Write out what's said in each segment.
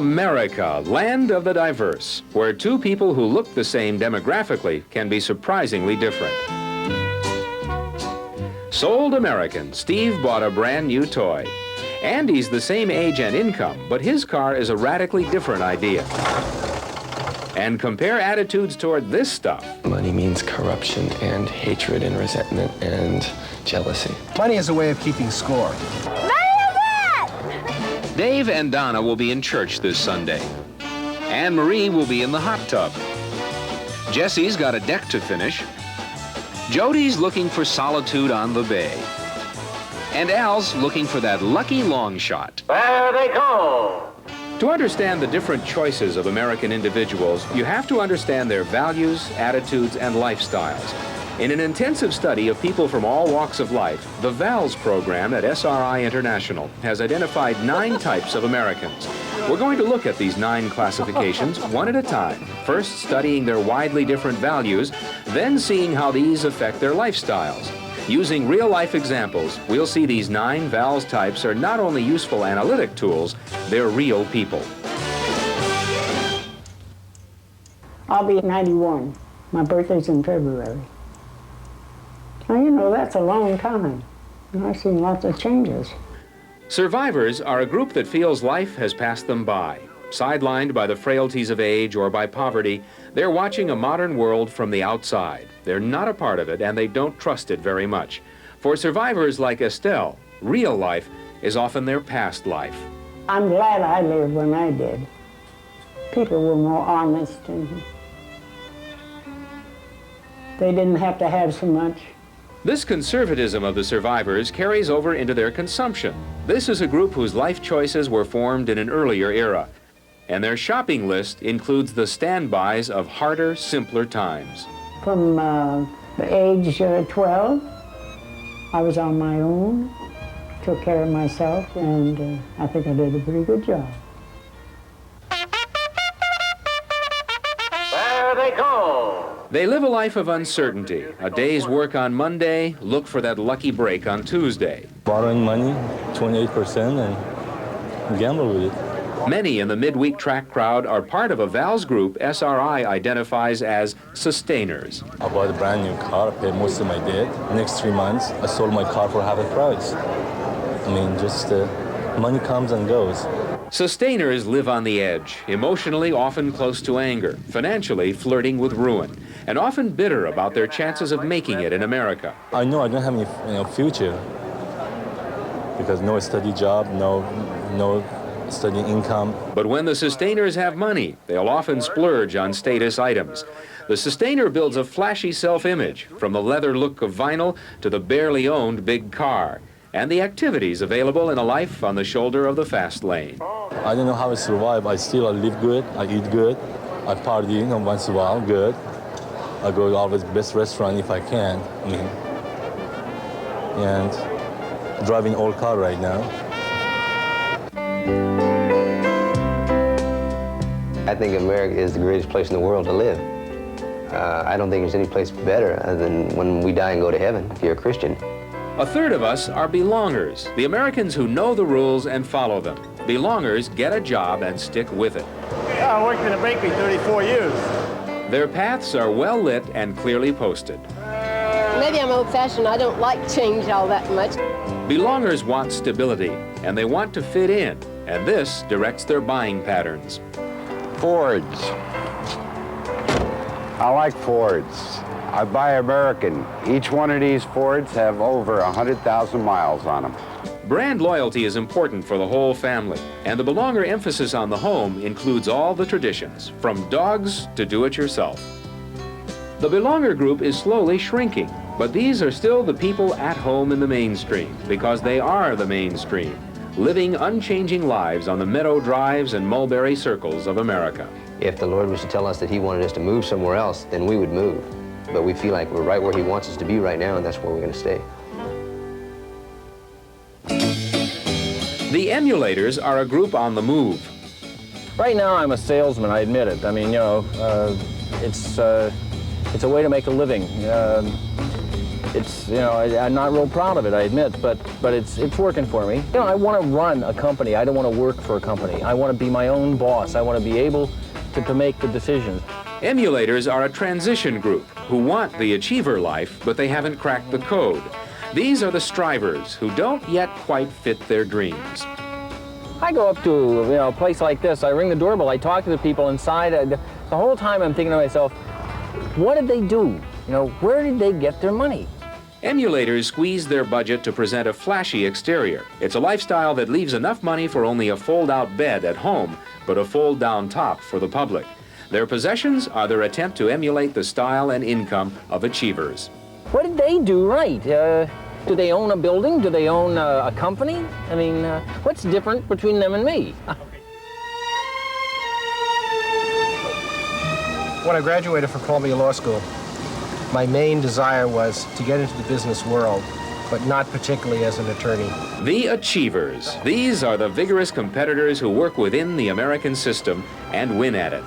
America, land of the diverse, where two people who look the same demographically can be surprisingly different. Sold American, Steve bought a brand new toy. Andy's the same age and income, but his car is a radically different idea. And compare attitudes toward this stuff. Money means corruption and hatred and resentment and jealousy. Money is a way of keeping score. Dave and Donna will be in church this Sunday. Anne-Marie will be in the hot tub. Jesse's got a deck to finish. Jody's looking for solitude on the bay. And Al's looking for that lucky long shot. There they go! To understand the different choices of American individuals, you have to understand their values, attitudes, and lifestyles. In an intensive study of people from all walks of life, the Vals program at SRI International has identified 9 types of Americans. We're going to look at these 9 classifications one at a time, first studying their widely different values, then seeing how these affect their lifestyles. Using real-life examples, we'll see these 9 Vals types are not only useful analytic tools, they're real people. I'll be 91. My birthday's in February. Now, you know, that's a long time. And I've seen lots of changes. Survivors are a group that feels life has passed them by. Sidelined by the frailties of age or by poverty, they're watching a modern world from the outside. They're not a part of it, and they don't trust it very much. For survivors like Estelle, real life is often their past life. I'm glad I lived when I did. People were more honest, and they didn't have to have so much. This conservatism of the survivors carries over into their consumption. This is a group whose life choices were formed in an earlier era, and their shopping list includes the standbys of harder, simpler times. From the age 12, I was on my own, took care of myself, and I think I did a pretty good job. There they go! They live a life of uncertainty. A day's work on Monday, look for that lucky break on Tuesday. Borrowing money, 28%, and gamble with it. Many in the midweek track crowd are part of a Vals group SRI identifies as sustainers. I bought a brand new car, I paid most of my debt. Next 3 months, I sold my car for half the price. I mean, just money comes and goes. Sustainers live on the edge, emotionally often close to anger, financially flirting with ruin, and often bitter about their chances of making it in America. I know I don't have any future because no steady job, no steady income. But when the sustainers have money, they'll often splurge on status items. The sustainer builds a flashy self-image, from the leather look of vinyl to the barely owned big car, and the activities available in a life on the shoulder of the fast lane. I don't know how I survive. I live good, I eat good, I party once in a while, good. I go to always best restaurant if I can, and driving old car right now. I think America is the greatest place in the world to live. I don't think there's any place better other than when we die and go to heaven, if you're a Christian. A third of us are belongers, the Americans who know the rules and follow them. Belongers get a job and stick with it. I worked in a bakery 34 years. Their paths are well lit and clearly posted. Maybe I'm old-fashioned. I don't like change all that much. Belongers want stability, and they want to fit in, and this directs their buying patterns. Fords. I like Fords. I buy American. Each one of these Fords have over 100,000 miles on them. Brand loyalty is important for the whole family, and the Belonger emphasis on the home includes all the traditions, from dogs to do-it-yourself. The Belonger group is slowly shrinking, but these are still the people at home in the mainstream, because they are the mainstream, living unchanging lives on the meadow drives and mulberry circles of America. If the Lord was to tell us that He wanted us to move somewhere else, then we would move. But we feel like we're right where He wants us to be right now, and that's where we're going to stay. The emulators are a group on the move. Right now, I'm a salesman, I admit it. I mean, you know, it's a way to make a living. It's, you know, I'm not real proud of it, I admit, but it's working for me. You know, I want to run a company. I don't want to work for a company. I want to be my own boss. I want to be able to make the decisions. Emulators are a transition group who want the achiever life, but they haven't cracked the code. These are the strivers who don't yet quite fit their dreams. I go up to, you know, a place like this, I ring the doorbell, I talk to the people inside. The whole time I'm thinking to myself, what did they do? You know, where did they get their money? Emulators squeeze their budget to present a flashy exterior. It's a lifestyle that leaves enough money for only a fold-out bed at home, but a fold-down top for the public. Their possessions are their attempt to emulate the style and income of achievers. What did they do right? Do they own a building? Do they own a company? I mean, what's different between them and me? When I graduated from Columbia Law School, my main desire was to get into the business world, but not particularly as an attorney. The achievers. These are the vigorous competitors who work within the American system and win at it.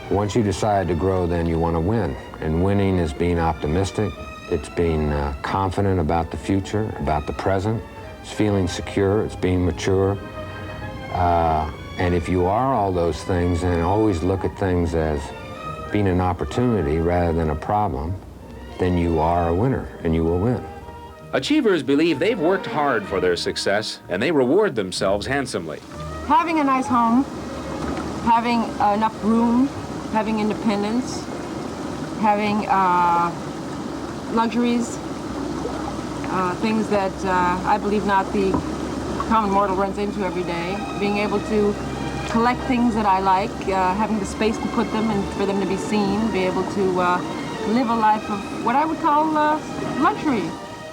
Once you decide to grow, then you want to win. And winning is being optimistic. It's being confident about the future, about the present. It's feeling secure. It's being mature. And if you are all those things and always look at things as being an opportunity rather than a problem, then you are a winner and you will win. Achievers believe they've worked hard for their success and they reward themselves handsomely. Having a nice home, having enough room, having independence, having luxuries, things that I believe not the common mortal runs into every day. Being able to collect things that I like, having the space to put them and for them to be seen, be able to live a life of what I would call luxury.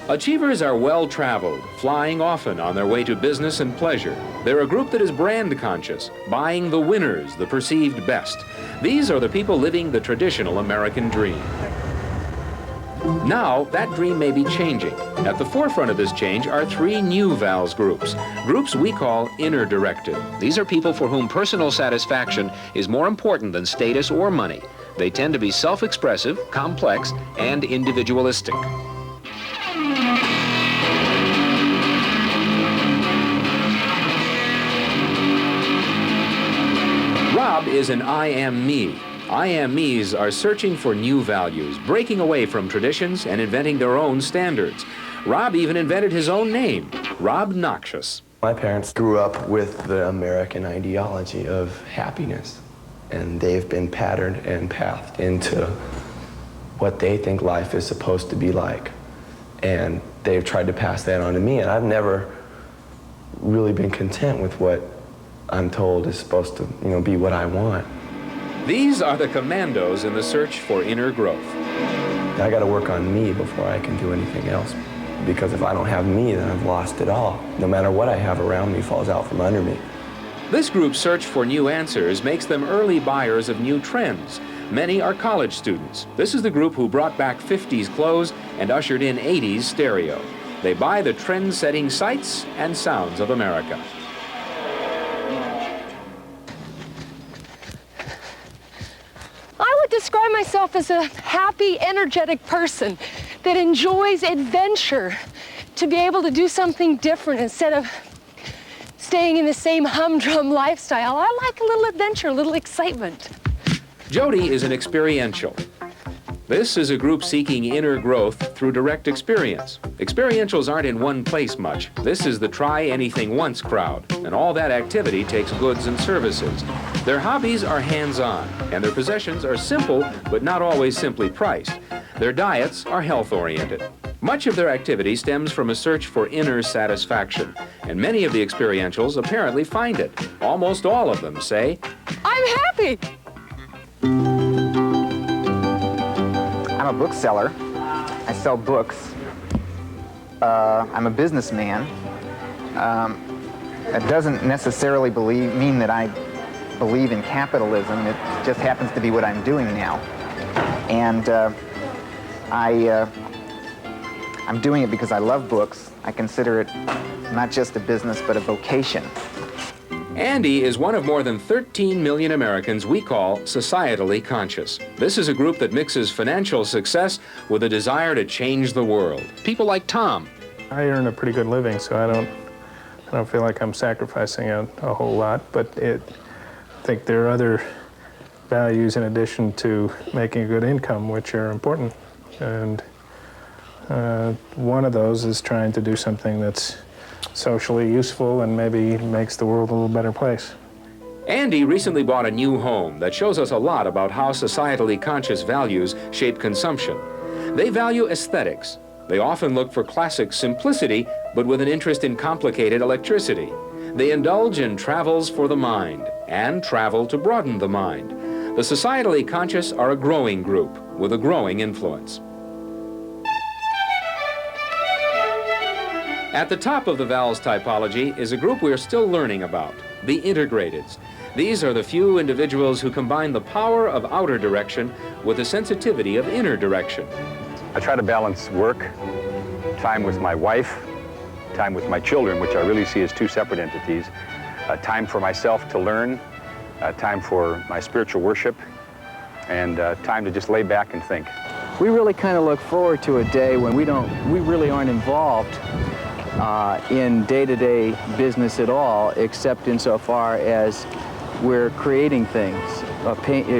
Achievers are well-traveled, flying often on their way to business and pleasure. They're a group that is brand conscious, buying the winners, the perceived best. These are the people living the traditional American dream. Now, that dream may be changing. At the forefront of this change are three new Vals groups we call inner directive. These are people for whom personal satisfaction is more important than status or money. They tend to be self-expressive, complex, and individualistic. Rob is an I am me. I am me's are searching for new values, breaking away from traditions and inventing their own standards. Rob even invented his own name, Rob Noxious. My parents grew up with the American ideology of happiness, and they've been patterned and pathed into what they think life is supposed to be like. And they've tried to pass that on to me, and I've never really been content with what I'm told is supposed to, be what I want. These are the commandos in the search for inner growth. I got to work on me before I can do anything else. Because if I don't have me, then I've lost it all. No matter what I have around me falls out from under me. This group's search for new answers makes them early buyers of new trends. Many are college students. This is the group who brought back 50s clothes and ushered in 80s stereo. They buy the trend-setting sights and sounds of America. I would describe myself as a happy, energetic person that enjoys adventure, to be able to do something different instead of staying in the same humdrum lifestyle. I like a little adventure, a little excitement. Jody is an experiential. This is a group seeking inner growth through direct experience. Experientials aren't in one place much. This is the try-anything-once crowd, and all that activity takes goods and services. Their hobbies are hands-on, and their possessions are simple, but not always simply priced. Their diets are health-oriented. Much of their activity stems from a search for inner satisfaction, and many of the experientials apparently find it. Almost all of them say, I'm happy! I'm a bookseller. I sell books. I'm a businessman. That doesn't necessarily mean that I believe in capitalism. It just happens to be what I'm doing now. And I'm doing it because I love books. I consider it not just a business, but a vocation. Andy is one of more than 13 million Americans we call societally conscious. This is a group that mixes financial success with a desire to change the world. People like Tom. I earn a pretty good living, so I don't feel like I'm sacrificing a whole lot, but I think there are other values in addition to making a good income which are important. And one of those is trying to do something that's socially useful and maybe makes the world a little better place. Andy recently bought a new home that shows us a lot about how societally conscious values shape consumption. They value aesthetics. They often look for classic simplicity, but with an interest in complicated electricity. They indulge in travels for the mind and travel to broaden the mind. The societally conscious are a growing group with a growing influence. At the top of the Vals typology is a group we're still learning about, the integrateds. These are the few individuals who combine the power of outer direction with the sensitivity of inner direction. I try to balance work, time with my wife, time with my children, which I really see as two separate entities, time for myself to learn, time for my spiritual worship, and time to just lay back and think. We really kind of look forward to a day when we really aren't involved in day-to-day business at all, except insofar as we're creating things.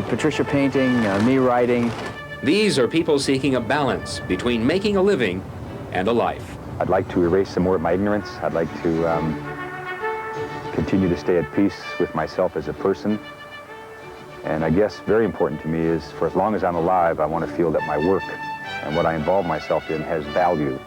Patricia painting, me writing. These are people seeking a balance between making a living and a life. I'd like to erase some more of my ignorance. I'd like to continue to stay at peace with myself as a person. And I guess very important to me is, for as long as I'm alive, I want to feel that my work and what I involve myself in has value.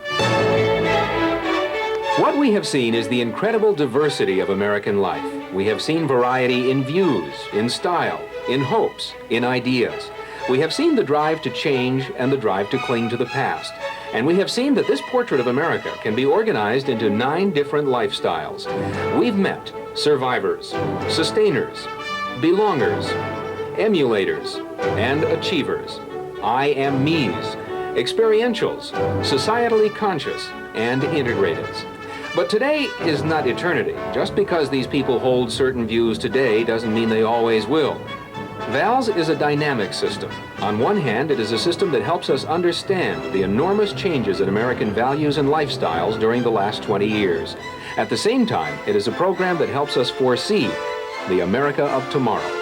What we have seen is the incredible diversity of American life. We have seen variety in views, in style, in hopes, in ideas. We have seen the drive to change and the drive to cling to the past. And we have seen that this portrait of America can be organized into 9 different lifestyles. We've met survivors, sustainers, belongers, emulators, and achievers. I am me's, experientials, societally conscious, and integrateds. But today is not eternity. Just because these people hold certain views today doesn't mean they always will. Vals is a dynamic system. On one hand, it is a system that helps us understand the enormous changes in American values and lifestyles during the last 20 years. At the same time, it is a program that helps us foresee the America of tomorrow.